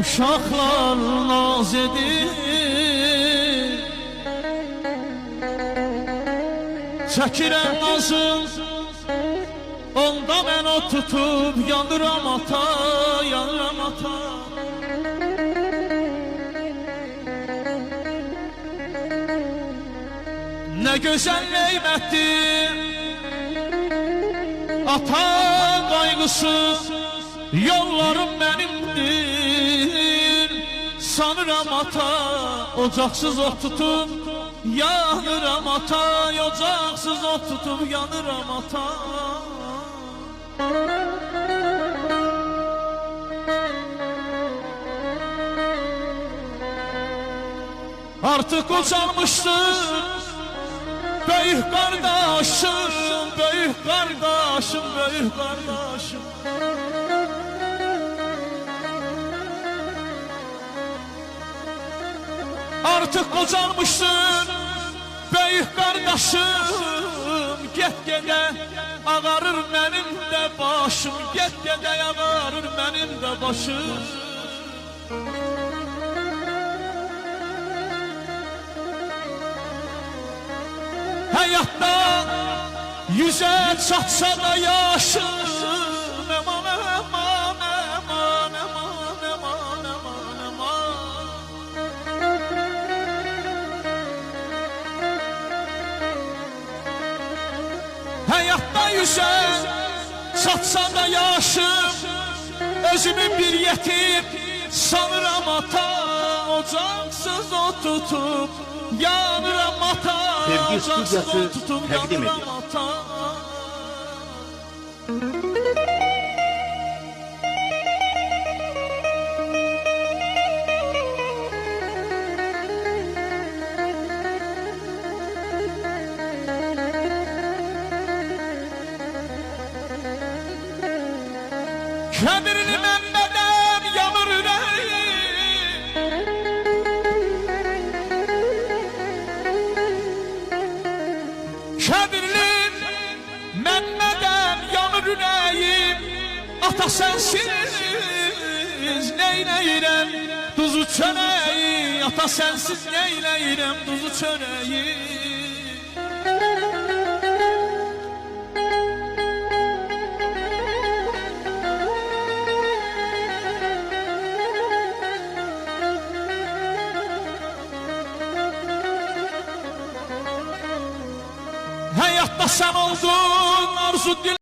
Uşaqlar naz edir, çəkirəm nazım, onda mən o tutub yanıram ata, yanıram ata. Nə gözəl neymətdir ata qayğısı, yollarım mənimdir. Sanıram ata, ocaqsız ot tutub yanıram ata, ocaqsız ot tutub yanıram ata. Artıq qocalmışdır böyük qardaşım, böyük qardaşım, böyük qardaşım. Artıq qocalmışsın böyük qardaşım, get-gedə ağarır mənim də başım, get-gedə ağarır mənim də başım. Həyatda yüzə çatsa da yaşım, eman, eman, eman, eman, eman, eman, eman. Həyatda yüzə çatsa da yaşım, özümü bir yetim sanıram ata, ocaqsız o tutub yanıram ata, Sevgi Stüdyosu təqdim edir. Kəbirli Məmmədəm yanır ürəyi, Kəbirli Məmmədəm yanır ürəyim, ata sənsiz neyləyirəm duzu çörəyi, ata sənsiz neyləyirəm duzu çörəyi. Həyatda sən oldun arzu dil